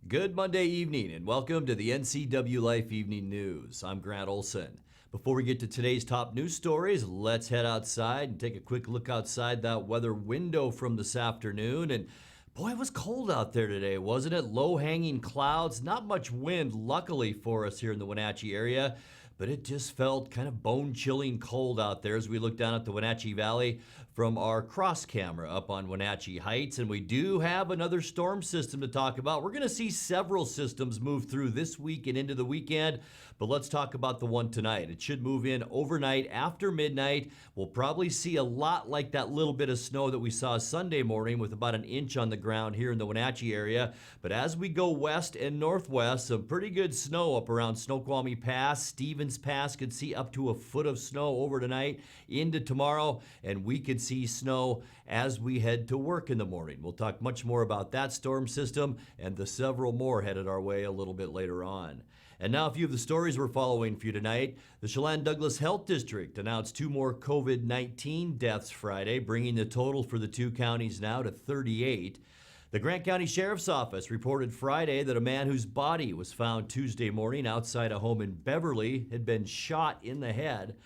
Good Monday evening and welcome to the NCWLIFE Evening News. I'm Grant Olson. Before we get to today's top news stories, let's head outside and take a quick look outside that weather window from this afternoon. And boy, it was cold out there today, wasn't it? Low-hanging clouds, not much wind, luckily for us here in the Wenatchee area. But it just felt kind of bone-chilling cold out there as we look down at the Wenatchee Valley from our cross camera up on Wenatchee Heights. And we do have another storm system to talk about. We're going to see several systems move through this week and into the weekend, but let's talk about the one tonight. It should move in overnight after midnight. We'll probably see a lot like that little bit of snow that we saw Sunday morning with about an inch on the ground here in the Wenatchee area. But as we go west and northwest, some pretty good snow up around Snoqualmie Pass, Stevens Pass could see up to a foot of snow over tonight into tomorrow, and we could see snow as we head to work in the morning. We'll talk much more about that storm system and the several more headed our way a little bit later on. And now a few of the stories we're following for you tonight. The Chelan-Douglas Health District announced 2 more COVID-19 deaths Friday, bringing the total for the 2 counties now to 38. The Grant County Sheriff's Office reported Friday that a man whose body was found Tuesday morning outside a home in Beverly had been shot in the head.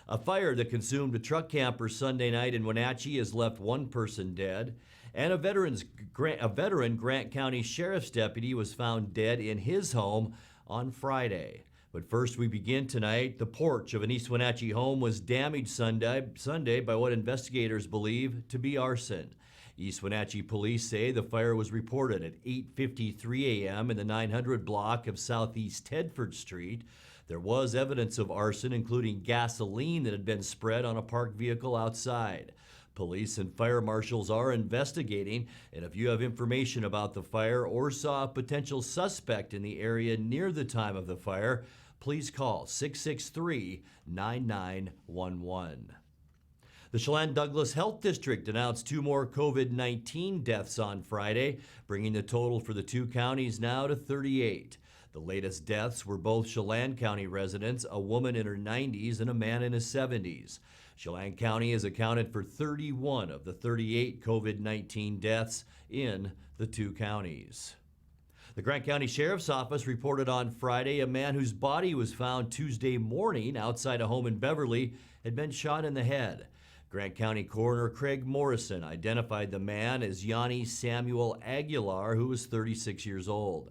A fire that consumed a truck camper Sunday night in Wenatchee has left 1 person dead. And a veteran Grant County Sheriff's deputy was found dead in his home on Friday. But first we begin tonight. The porch of an East Wenatchee home was damaged Sunday by what investigators believe to be arson. East Wenatchee police say the fire was reported at 8:53 a.m. in the 900 block of Southeast Tedford Street. There was evidence of arson, including gasoline that had been spread on a parked vehicle outside. Police and fire marshals are investigating, and if you have information about the fire or saw a potential suspect in the area near the time of the fire, please call 663-9911. The Chelan-Douglas Health District announced 2 more COVID-19 deaths on Friday, bringing the total for the 2 counties now to 38. The latest deaths were both Chelan County residents, a woman in her 90s and a man in his 70s. Chelan County has accounted for 31 of the 38 COVID-19 deaths in the 2 counties. The Grant County Sheriff's Office reported on Friday a man whose body was found Tuesday morning outside a home in Beverly had been shot in the head. Grant County Coroner Craig Morrison identified the man as Yanni Samuel Aguilar, who was 36 years old.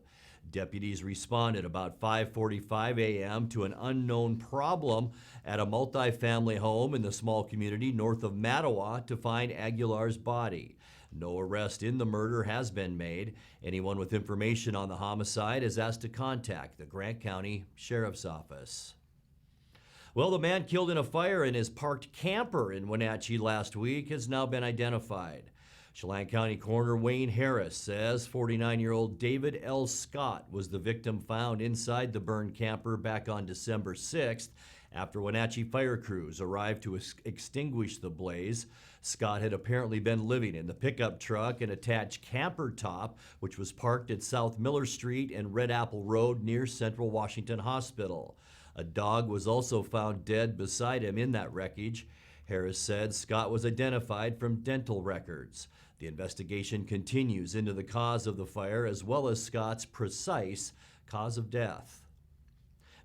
Deputies responded about 5:45 a.m. to an unknown problem at a multifamily home in the small community north of Mattawa to find Aguilar's body. No arrest in the murder has been made. Anyone with information on the homicide is asked to contact the Grant County Sheriff's Office. Well, the man killed in a fire in his parked camper in Wenatchee last week has now been identified. Chelan County Coroner Wayne Harris says 49-year-old David L. Scott was the victim found inside the burned camper back on December 6th after Wenatchee fire crews arrived to extinguish the blaze. Scott had apparently been living in the pickup truck and attached camper top, which was parked at South Miller Street and Red Apple Road near Central Washington Hospital. A dog was also found dead beside him in that wreckage. Harris said Scott was identified from dental records. The investigation continues into the cause of the fire as well as Scott's precise cause of death.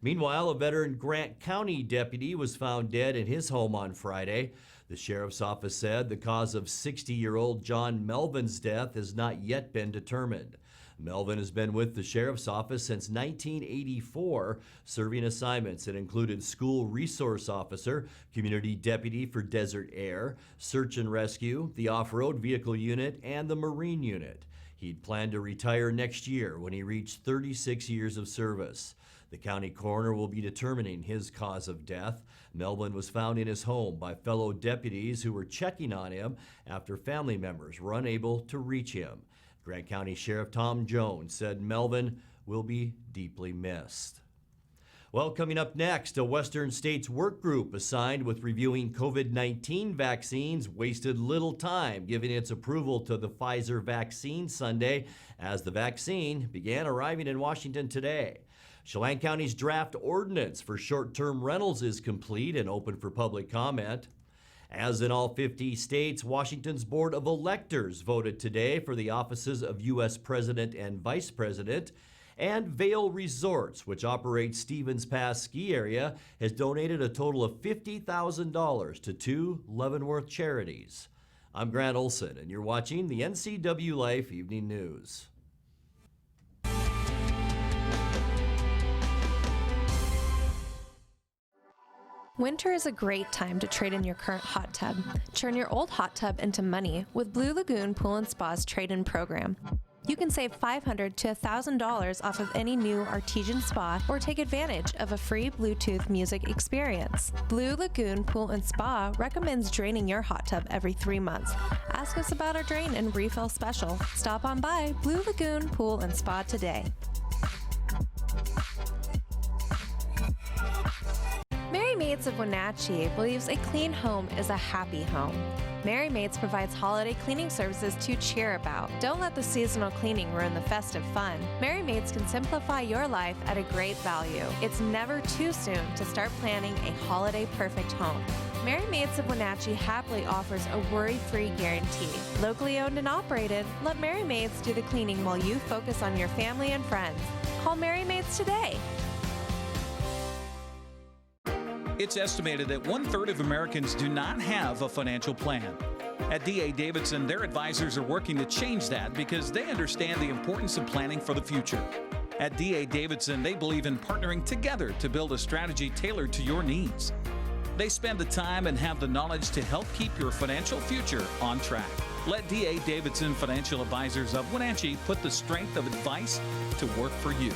Meanwhile, a veteran Grant County deputy was found dead in his home on Friday. The sheriff's office said the cause of 60-year-old John Melvin's death has not yet been determined. Melvin has been with the sheriff's office since 1984, serving assignments that included school resource officer, community deputy for Desert Air, search and rescue, the off-road vehicle unit, and the Marine unit. He'd planned to retire next year when he reached 36 years of service. The county coroner will be determining his cause of death. Melvin was found in his home by fellow deputies who were checking on him after family members were unable to reach him. Grant County Sheriff Tom Jones said Melvin will be deeply missed. Well, coming up next, a Western States work group assigned with reviewing COVID-19 vaccines wasted little time giving its approval to the Pfizer vaccine Sunday as the vaccine began arriving in Washington today. Chelan County's draft ordinance for short-term rentals is complete and open for public comment. As in all 50 states, Washington's Board of Electors voted today for the offices of U.S. President and Vice President. And Vail Resorts, which operates Stevens Pass Ski Area, has donated a total of $50,000 to 2 Leavenworth charities. I'm Grant Olson, and you're watching the NCWLIFE Evening News. Winter is a great time to trade in your current hot tub. Turn your old hot tub into money with Blue Lagoon Pool and Spa's trade-in program. You can save $500 to $1,000 off of any new artesian spa or take advantage of a free Bluetooth music experience. Blue Lagoon Pool and Spa recommends draining your hot tub every 3 months. Ask us about our drain and refill special. Stop on by Blue Lagoon Pool and Spa today. Mary Maids of Wenatchee believes a clean home is a happy home. Mary Maids provides holiday cleaning services to cheer about. Don't let the seasonal cleaning ruin the festive fun. Mary Maids can simplify your life at a great value. It's never too soon to start planning a holiday perfect home. Mary Maids of Wenatchee happily offers a worry-free guarantee. Locally owned and operated, let Mary Maids do the cleaning while you focus on your family and friends. Call Mary Maids today. It's estimated that 1/3 of Americans do not have a financial plan. At D.A. Davidson, their advisors are working to change that because they understand the importance of planning for the future. At D.A. Davidson, they believe in partnering together to build a strategy tailored to your needs. They spend the time and have the knowledge to help keep your financial future on track. Let D.A. Davidson Financial Advisors of Wenatchee put the strength of advice to work for you.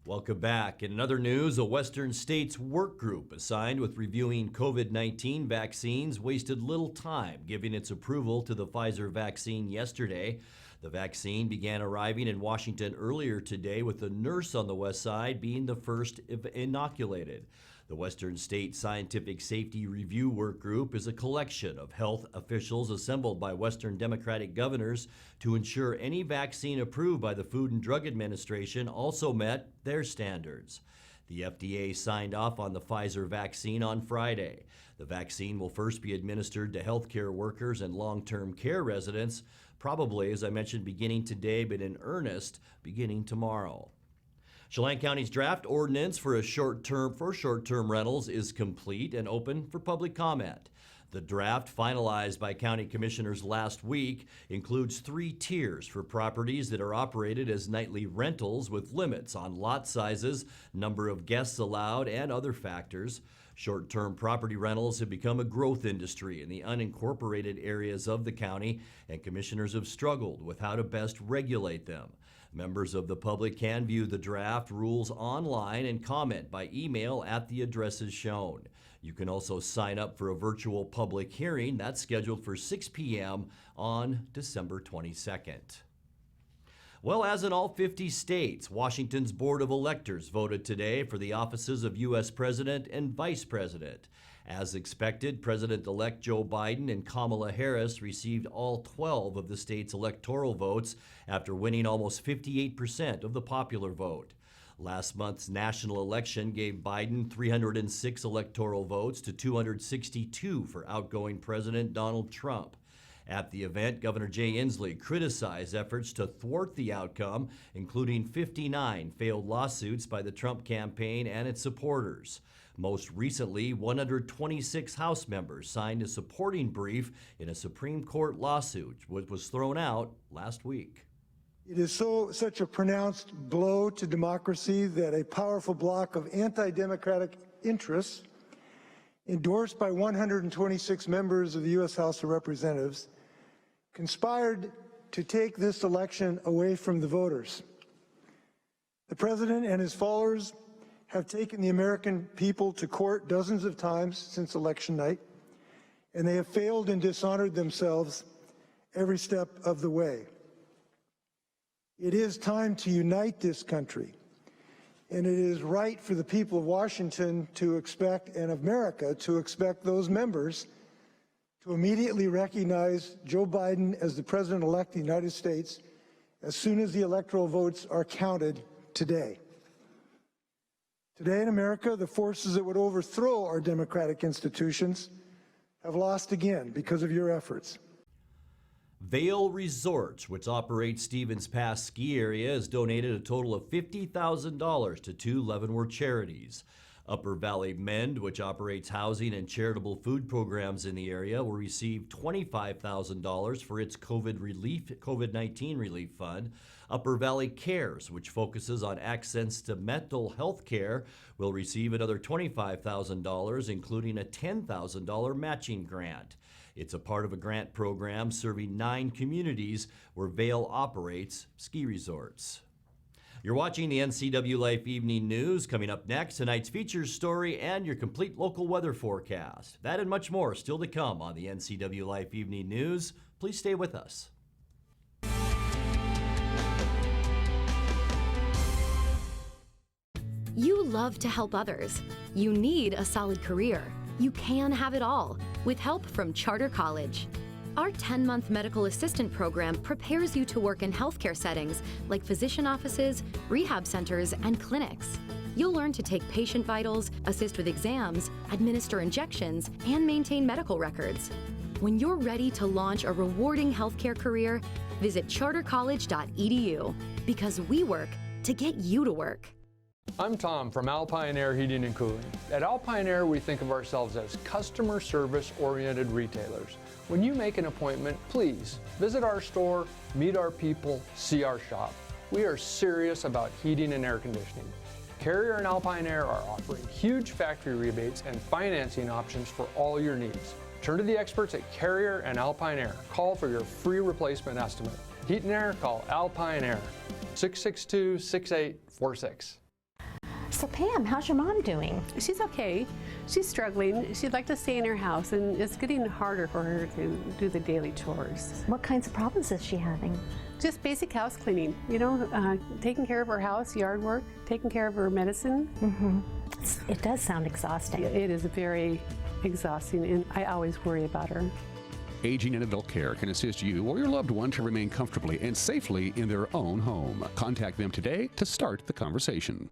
Welcome back. In other news, a Western States work group assigned with reviewing COVID-19 vaccines wasted little time giving its approval to the Pfizer vaccine yesterday. The vaccine began arriving in Washington earlier today, with a nurse on the west side being the first inoculated. The Western State Scientific Safety Review Work Group is a collection of health officials assembled by Western Democratic governors to ensure any vaccine approved by the Food and Drug Administration also met their standards. The FDA signed off on the Pfizer vaccine on Friday. The vaccine will first be administered to healthcare workers and long-term care residents, probably, as I mentioned, beginning today, but in earnest, beginning tomorrow. Chelan County's draft ordinance for short-term rentals is complete and open for public comment. The draft, finalized by county commissioners last week, includes 3 tiers for properties that are operated as nightly rentals with limits on lot sizes, number of guests allowed, and other factors. Short-term property rentals have become a growth industry in the unincorporated areas of the county, and commissioners have struggled with how to best regulate them. Members of the public can view the draft rules online and comment by email at the addresses shown. You can also sign up for a virtual public hearing that's scheduled for 6 p.m. on December 22nd. Well, as in all 50 states, Washington's Board of Electors voted today for the offices of U.S. President and Vice President. As expected, President-elect Joe Biden and Kamala Harris received all 12 of the state's electoral votes after winning almost 58% of the popular vote. Last month's national election gave Biden 306 electoral votes to 262 for outgoing President Donald Trump. At the event, Governor Jay Inslee criticized efforts to thwart the outcome, including 59 failed lawsuits by the Trump campaign and its supporters. Most recently, 126 House members signed a supporting brief in a Supreme Court lawsuit, which was thrown out last week. It is such a pronounced blow to democracy that a powerful bloc of anti-democratic interests, endorsed by 126 members of the U.S. House of Representatives, conspired to take this election away from the voters. The President and his followers have taken the American people to court dozens of times since election night, and they have failed and dishonored themselves every step of the way. It is time to unite this country, and it is right for the people of Washington to expect, and of America to expect, those members to immediately recognize Joe Biden as the President-elect of the United States as soon as the electoral votes are counted today. Today in America, the forces that would overthrow our democratic institutions have lost again because of your efforts. Vail Resorts, which operates Stevens Pass ski area, has donated a total of $50,000 to 2 Leavenworth charities. Upper Valley Mend, which operates housing and charitable food programs in the area, will receive $25,000 for its COVID-19 relief fund. Upper Valley Cares, which focuses on access to mental health care, will receive another $25,000, including a $10,000 matching grant. It's a part of a grant program serving 9 communities where Vail operates ski resorts. You're watching the NCWLIFE Evening News. Coming up next, tonight's features story and your complete local weather forecast. That and much more still to come on the NCWLIFE Evening News. Please stay with us. You love to help others. You need a solid career. You can have it all with help from Charter College. Our 10-month medical assistant program prepares you to work in healthcare settings like physician offices, rehab centers, and clinics. You'll learn to take patient vitals, assist with exams, administer injections, and maintain medical records. When you're ready to launch a rewarding healthcare career, visit chartercollege.edu because we work to get you to work. I'm Tom from Alpine Air Heating and Cooling. At Alpine Air, we think of ourselves as customer service-oriented retailers. When you make an appointment, please visit our store, meet our people, see our shop. We are serious about heating and air conditioning. Carrier and Alpine Air are offering huge factory rebates and financing options for all your needs. Turn to the experts at Carrier and Alpine Air. Call for your free replacement estimate. Heat and air, call Alpine Air, 662-6846. So Pam, how's your mom doing? She's okay. She's struggling. She'd like to stay in her house, and it's getting harder for her to do the daily chores. What kinds of problems is she having? Just basic house cleaning, you know, taking care of her house, yard work, taking care of her medicine. Mm-hmm. It does sound exhausting. It is very exhausting, and I always worry about her. Aging in Adult Care can assist you or your loved one to remain comfortably and safely in their own home. Contact them today to start the conversation.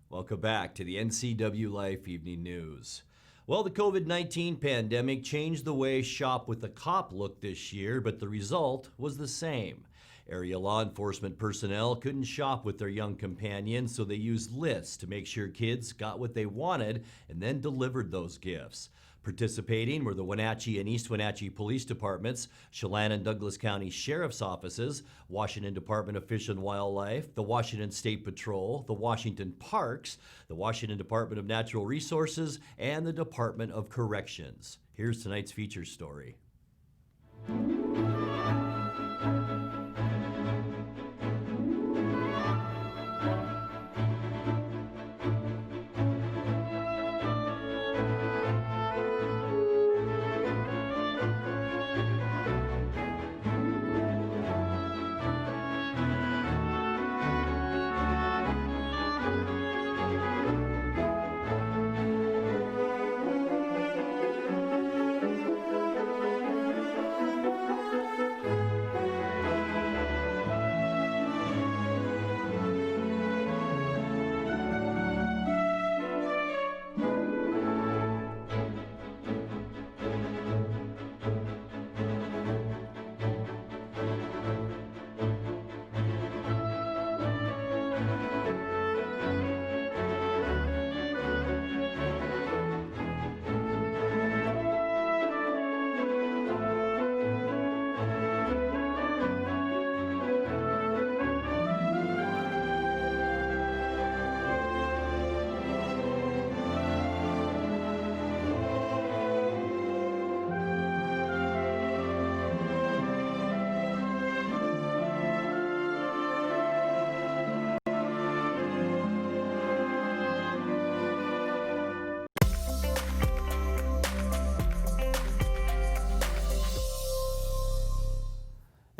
Welcome back to the NCWLIFE Evening News. Well, the COVID-19 pandemic changed the way Shop with a Cop looked this year, but the result was the same. Area law enforcement personnel couldn't shop with their young companions, so they used lists to make sure kids got what they wanted and then delivered those gifts. Participating were the Wenatchee and East Wenatchee Police Departments, Chelan and Douglas County Sheriff's Offices, Washington Department of Fish and Wildlife, the Washington State Patrol, the Washington Parks, the Washington Department of Natural Resources, and the Department of Corrections. Here's tonight's feature story.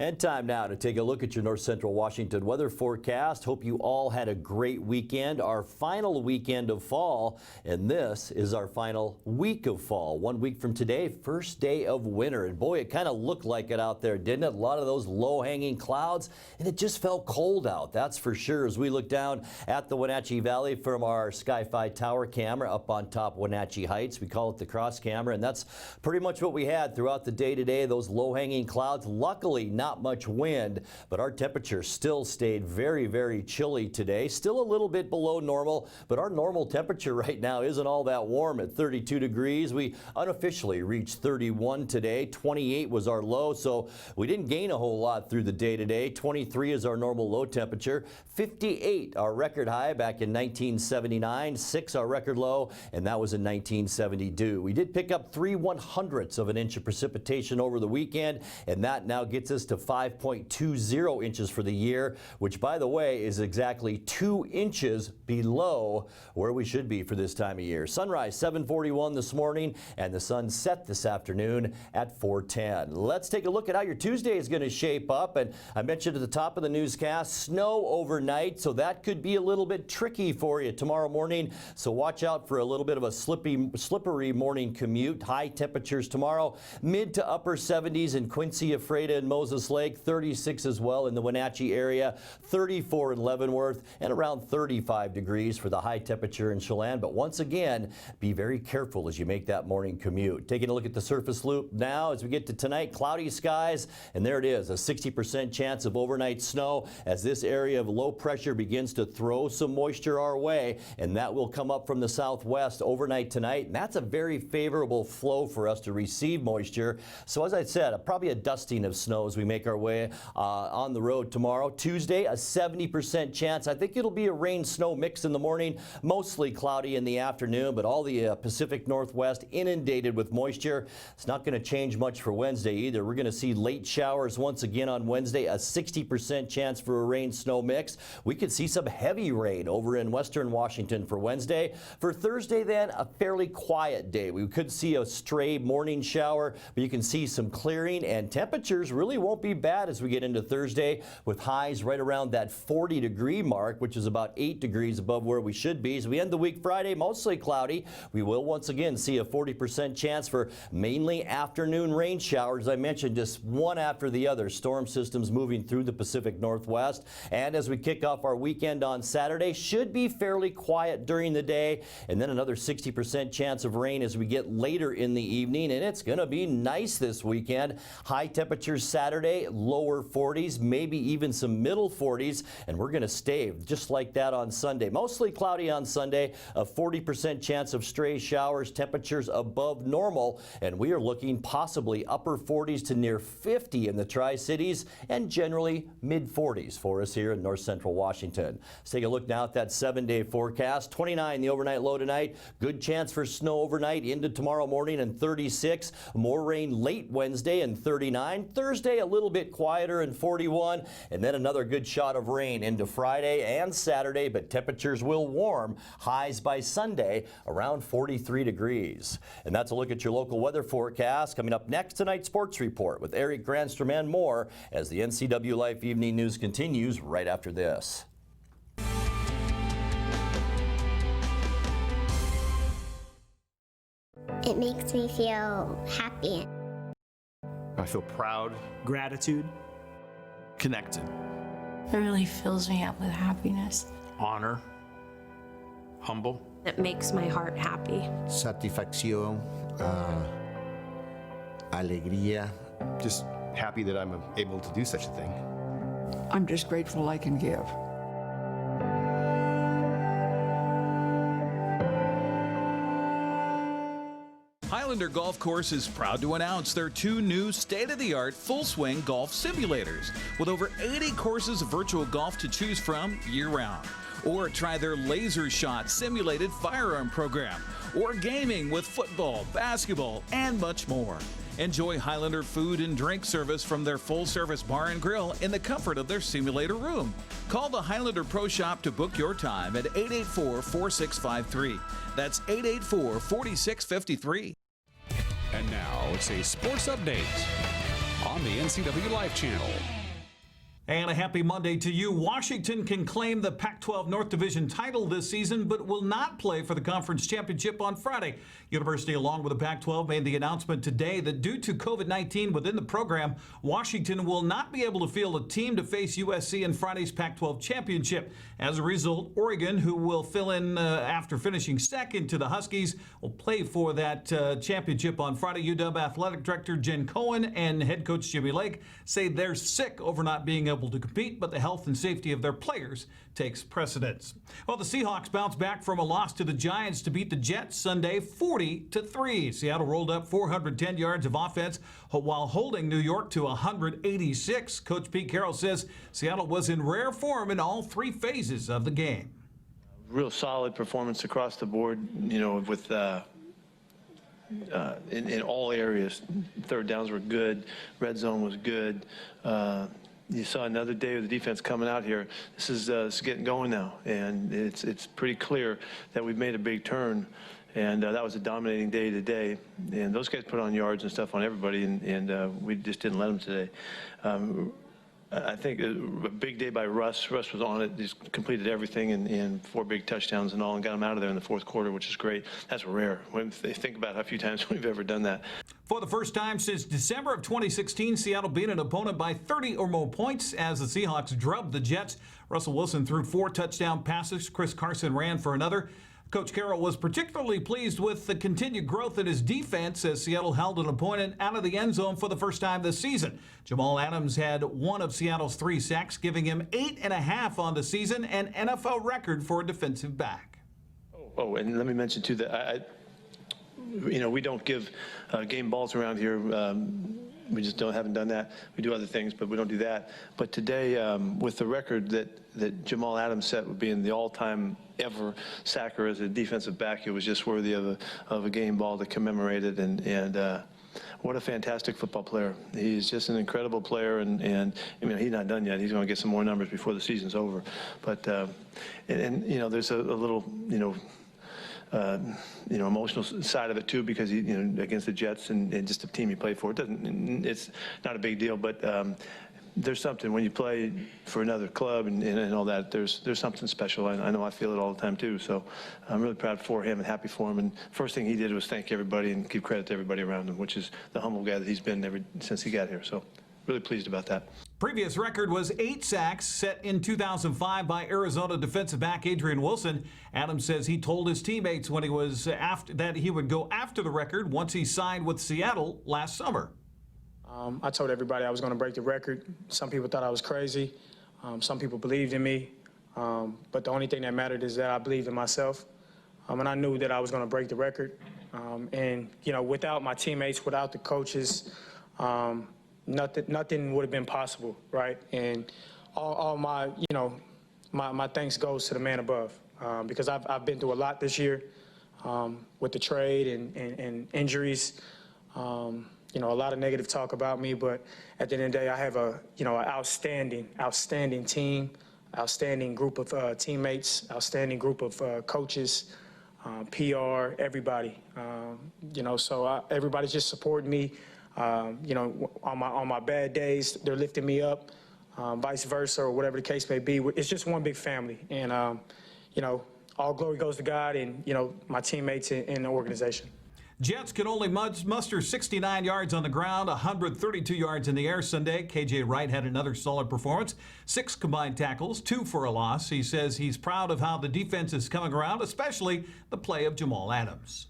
And time now to take a look at your North Central Washington weather forecast. Hope you all had a great weekend, our final weekend of fall, and this is our final week of fall. 1 week from today, first day of winter. And boy, it kind of looked like it out there, didn't it? A lot of those low-hanging clouds, and it just felt cold out, that's for sure. As we look down at the Wenatchee Valley from our Sky-Fi tower camera up on top Wenatchee Heights, we call it the cross camera, and that's pretty much what we had throughout the day today, those low-hanging clouds. Luckily, not much wind, but our temperature still stayed very, very chilly today. Still a little bit below normal, but our normal temperature right now isn't all that warm at 32 degrees. We unofficially reached 31 today. 28 was our low, so we didn't gain a whole lot through the day today. 23 is our normal low temperature. 58 our record high back in 1979. 6 our record low, and that was in 1972. We did pick up 3/100ths of an inch of precipitation over the weekend, and that now gets us to 5.20 inches for the year, which, by the way, is exactly 2 inches below where we should be for this time of year. Sunrise 7:41 this morning, and the sun set this afternoon at 4:10. Let's take a look at how your Tuesday is going to shape up. And I mentioned at the top of the newscast, snow overnight, so that could be a little bit tricky for you tomorrow morning. So watch out for a little bit of a slippery morning commute. High temperatures tomorrow, mid to upper 70s in Quincy, Ephrata, and Moses Lake, 36 as well in the Wenatchee area, 34 in Leavenworth, and around 35 degrees for the high temperature in Chelan. But once again, be very careful as you make that morning commute. Taking a look at the surface loop now as we get to tonight, cloudy skies, and there it is, a 60% chance of overnight snow as this area of low pressure begins to throw some moisture our way, and that will come up from the southwest overnight tonight. And that's a very favorable flow for us to receive moisture. So as I said, probably a dusting of snow as we make our way on the road tomorrow. Tuesday, a 70% chance. I think it'll be a rain-snow mix in the morning, mostly cloudy in the afternoon, but all the Pacific Northwest inundated with moisture. It's not going to change much for Wednesday either. We're going to see late showers once again on Wednesday, a 60% chance for a rain-snow mix. We could see some heavy rain over in western Washington for Wednesday. For Thursday then, a fairly quiet day. We could see a stray morning shower, but you can see some clearing, and temperatures really won't be bad as we get into Thursday with highs right around that 40-degree mark, which is about 8 degrees above where we should be. As we end the week Friday, mostly cloudy. We will once again see a 40% chance for mainly afternoon rain showers. I mentioned just one after the other. Storm systems moving through the Pacific Northwest. And as we kick off our weekend on Saturday, should be fairly quiet during the day, and then another 60% chance of rain as we get later in the evening. And it's going to be nice this weekend. High temperatures Saturday, lower 40s, maybe even some middle 40s, and we're going to stay just like that on Sunday. Mostly cloudy on Sunday, a 40% chance of stray showers, temperatures above normal, and we are looking possibly upper 40s to near 50 in the Tri-Cities, and generally mid-40s for us here in North Central Washington. Let's take a look now at that 7-day forecast. 29 the overnight low tonight. Good chance for snow overnight into tomorrow morning, and 36. More rain late Wednesday and 39. Thursday a little bit quieter and 41, and then another good shot of rain into Friday and Saturday, but temperatures will warm. Highs by Sunday around 43 degrees. And that's a look at your local weather forecast. Coming up next, tonight's sports report with Eric Granstrom and more as the NCWLIFE Evening News continues right after this. It makes me feel happy. I feel proud, gratitude, connected. It really fills me up with happiness. Honor, humble. It makes my heart happy. Satisfacción, alegría. Just happy that I'm able to do such a thing. I'm just grateful I can give. Highlander Golf Course is proud to announce their 2 new state-of-the-art full-swing golf simulators with over 80 courses of virtual golf to choose from year-round. Or try their Laser Shot simulated firearm program, or gaming with football, basketball, and much more. Enjoy Highlander food and drink service from their full-service bar and grill in the comfort of their simulator room. Call the Highlander Pro Shop to book your time at 884-4653. That's 884-4653. And now it's a sports update on the NCWLIFE channel. And a happy Monday to you. Washington can claim the Pac-12 North Division title this season, but will not play for the conference championship on Friday. University, along with the Pac-12, made the announcement today that due to COVID-19 within the program, Washington will not be able to field a team to face USC in Friday's Pac-12 championship. As a result, Oregon, who will fill in after finishing second to the Huskies, will play for that championship on Friday. UW Athletic Director Jen Cohen and head coach Jimmy Lake say they're sick over not being able to compete, but the health and safety of their players takes precedence. Well, the Seahawks bounced back from a loss to the Giants to beat the Jets Sunday 40-3. Seattle rolled up 410 yards of offense while holding New York to 186. Coach Pete Carroll says Seattle was in rare form in all three phases of the game. Real solid performance across the board, you know, with in all areas. Third downs were good. Red zone was good. You saw another day of the defense coming out here. This is getting going now, and it's pretty clear that we've made a big turn. And that was a dominating day today. And those guys put on yards and stuff on everybody, and we just didn't let them today. I think a big day by Russ. Russ was on it. He's completed everything and 4 big touchdowns and all, and got him out of there in the fourth quarter, which is great. That's rare. When they think about how few times we've ever done that. For the first time since December of 2016, Seattle beat an opponent by 30 or more points as the Seahawks drubbed the Jets. Russell Wilson threw 4 touchdown passes. Chris Carson ran for another. Coach Carroll was particularly pleased with the continued growth in his defense as Seattle held an opponent out of the end zone for the first time this season. Jamal Adams had 1 of Seattle's 3 sacks, giving him 8.5 on the season, an NFL record for a defensive back. Oh, and let me mention too that you know, we don't give game balls around here. We just haven't done that. We do other things, but we don't do that. But today, with the record that Jamal Adams set with being the all-time ever sacker as a defensive back, it was just worthy of a game ball to commemorate it. And what a fantastic football player. He's just an incredible player, and I mean, he's not done yet. He's going to get some more numbers before the season's over. But and you know, there's a little emotional side of it too, because he, against the Jets and just the team he played for, it's not a big deal, but there's something when you play for another club and all that. There's something special. I know I feel it all the time too. So I'm really proud for him and happy for him. And first thing he did was thank everybody and give credit to everybody around him, which is the humble guy that he's been since he got here. So really pleased about that. Previous record was 8 sacks set in 2005 by Arizona defensive back Adrian Wilson. Adams says he told his teammates when he was that he would go after the record once he signed with Seattle last summer. I told everybody I was going to break the record. Some people thought I was crazy. Some people believed in me. But the only thing that mattered is that I believed in myself. And I knew that I was going to break the record. And, without my teammates, without the coaches, nothing would have been possible, right? And all my, my thanks goes to the man above, because I've been through a lot this year with the trade and injuries. A lot of negative talk about me, but at the end of the day, I have an outstanding team, outstanding group of teammates, outstanding group of coaches, PR, everybody. So everybody's just supporting me. On my bad days, they're lifting me up, vice versa, or whatever the case may be. It's just one big family, and all glory goes to God and my teammates in the organization. Jets can only muster 69 yards on the ground, 132 yards in the air Sunday. KJ Wright had another solid performance, 6 combined tackles, 2 for a loss. He says he's proud of how the defense is coming around, especially the play of Jamal Adams.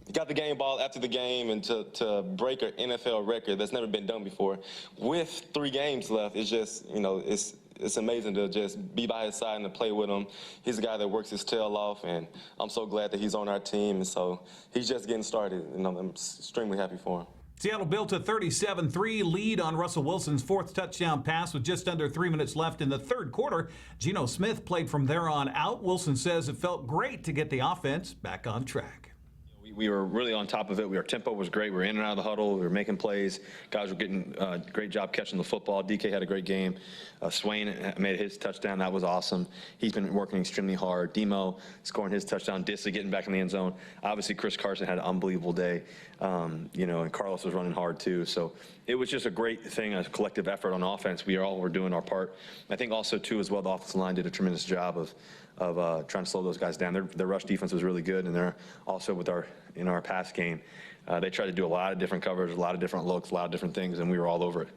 You got the game ball after the game, and to break an NFL record that's never been done before with 3 games left, it's just, it's amazing to just be by his side and to play with him. He's a guy that works his tail off, and I'm so glad that he's on our team. And so he's just getting started, and I'm extremely happy for him. Seattle built a 37-3 lead on Russell Wilson's 4th touchdown pass with just under 3 minutes left in the third quarter. Geno Smith played from there on out. Wilson says it felt great to get the offense back on track. We were really on top of it. Our tempo was great. We were in and out of the huddle. We were making plays. Guys were getting a great job catching the football. DK had a great game. Swain made his touchdown. That was awesome. He's been working extremely hard. Demo scoring his touchdown. Disley getting back in the end zone. Obviously, Chris Carson had an unbelievable day. And Carlos was running hard too. So it was just a great thing, a collective effort on offense. We all were doing our part. I think also too as well, the offensive line did a tremendous job of trying to slow those guys down. Their rush defense was really good, and they're also with our pass game. They tried to do a lot of different covers, a lot of different looks, a lot of different things, and we were all over it.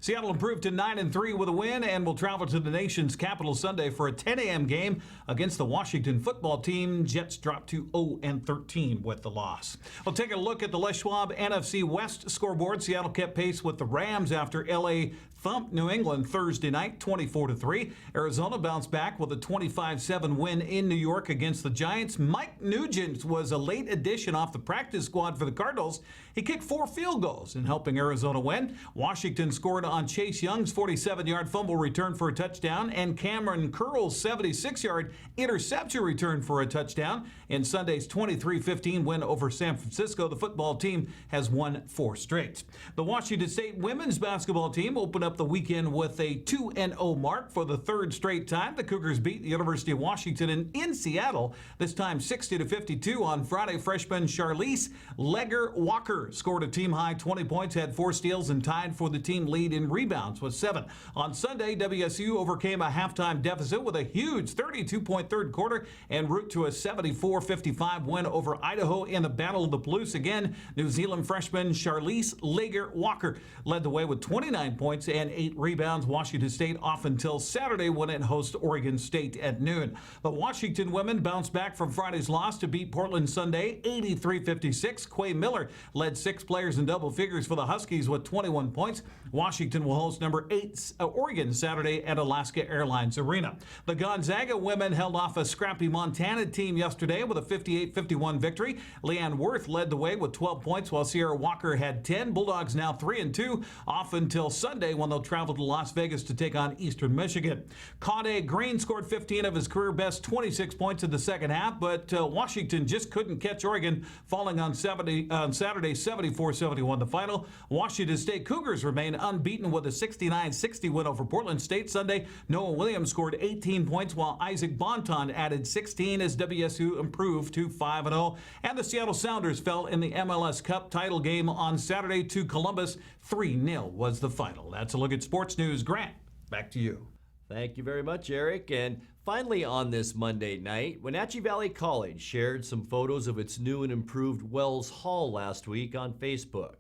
Seattle improved to 9-3 with a win and will travel to the nation's capital Sunday for a 10 a.m. game against the Washington football team. Jets dropped to 0-13 with the loss. We'll take a look at the Les Schwab NFC West scoreboard. Seattle kept pace with the Rams after L.A. thumped New England Thursday night 24-3. Arizona bounced back with a 25-7 win in New York against the Giants. Mike Nugent was a late addition off the practice squad for the Cardinals. He kicked 4 field goals in helping Arizona win. Washington scored on Chase Young's 47-yard fumble return for a touchdown and Cameron Curl's 76-yard interception return for a touchdown. In Sunday's 23-15 win over San Francisco, the football team has won 4 straight. The Washington State women's basketball team opened up the weekend with a 2-0 mark for the 3rd straight time. The Cougars beat the University of Washington in Seattle, this time 60-52 on Friday. Freshman Charlize Leger-Walker scored a team-high 20 points, had 4 steals, and tied for the team lead in rebounds with 7. On Sunday, WSU overcame a halftime deficit with a huge 32-point third quarter en route to a 74-55 win over Idaho in the Battle of the Palouse. Again, New Zealand freshman Charlize Leger-Walker led the way with 29 points and 8 rebounds. Washington State off until Saturday when it hosts Oregon State at noon. The Washington women bounced back from Friday's loss to beat Portland Sunday 83-56. Quay Miller led 6 players in double figures for the Huskies with 21 points. Washington will host number 8 Oregon Saturday at Alaska Airlines Arena. The Gonzaga women held off a scrappy Montana team yesterday with a 58-51 victory. Leanne Worth led the way with 12 points while Sierra Walker had 10. Bulldogs now 3-2 off until Sunday when they'll travel to Las Vegas to take on Eastern Michigan. Cade Green scored 15 of his career best 26 points in the second half, but Washington just couldn't catch Oregon, falling on Saturday 74-71 the final. Washington State Cougars remain unbeaten with a 69-60 win over Portland State Sunday. Noah Williams scored 18 points while Isaac Bonton added 16 as WSU improved to 5-0. And the Seattle Sounders fell in the MLS Cup title game on Saturday to Columbus. 3-0 was the final. That's a look at sports news. Grant, back to you. Thank you very much, Eric. And finally on this Monday night, Wenatchee Valley College shared some photos of its new and improved Wells Hall last week on Facebook.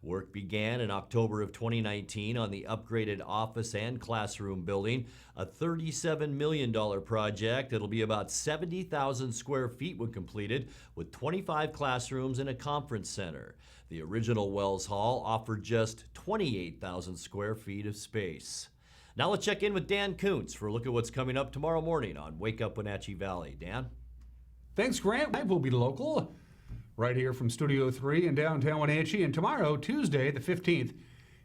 Work began in October of 2019 on the upgraded office and classroom building, a $37 million project. It'll be about 70,000 square feet when completed, with 25 classrooms and a conference center. The original Wells Hall offered just 28,000 square feet of space. Now let's check in with Dan Kuntz for a look at what's coming up tomorrow morning on Wake Up Wenatchee Valley. Dan? Thanks, Grant. I will be local, right here from Studio 3 in downtown Wenatchee. And tomorrow, Tuesday, the 15th,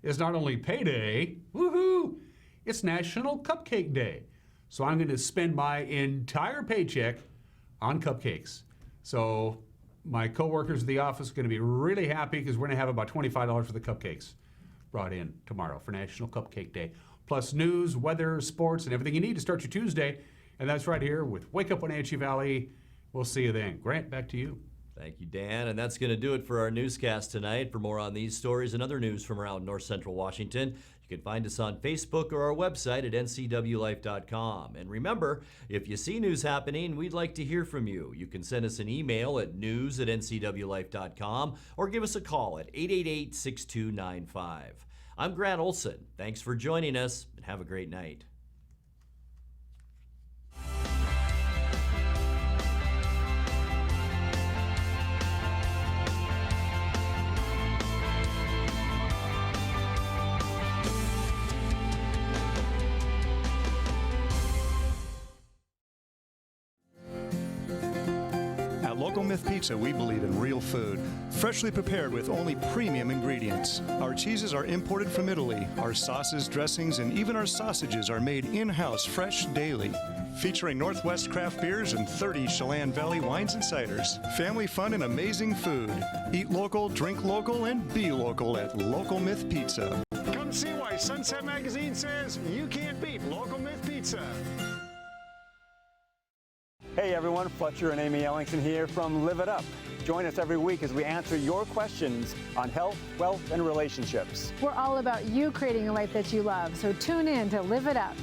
is not only payday, woohoo, it's National Cupcake Day. So I'm going to spend my entire paycheck on cupcakes. So my coworkers at the office are going to be really happy because we're going to have about $25 for the cupcakes brought in tomorrow for National Cupcake Day. Plus news, weather, sports, and everything you need to start your Tuesday. And that's right here with Wake Up Wenatchee Valley. We'll see you then. Grant, back to you. Thank you, Dan. And that's going to do it for our newscast tonight. For more on these stories and other news from around North Central Washington, you can find us on Facebook or our website at ncwlife.com. And remember, if you see news happening, we'd like to hear from you. You can send us an email at news@ncwlife.com or give us a call at 888-6295. I'm Grant Olson. Thanks for joining us, and have a great night. At Local Myth Pizza, we believe in real food, freshly prepared with only premium ingredients. Our cheeses are imported from Italy. Our sauces, dressings, and even our sausages are made in-house fresh daily. featuring Northwest craft beers and 30 Chelan Valley wines and ciders. Family fun and amazing food. Eat local, drink local, and be local at Local Myth Pizza. Come see why Sunset Magazine says you can't beat Local Myth Pizza. Hey everyone, Fletcher and Amy Ellingson here from Live It Up. Join us every week as we answer your questions on health, wealth, and relationships. We're all about you creating a life that you love, so tune in to Live It Up.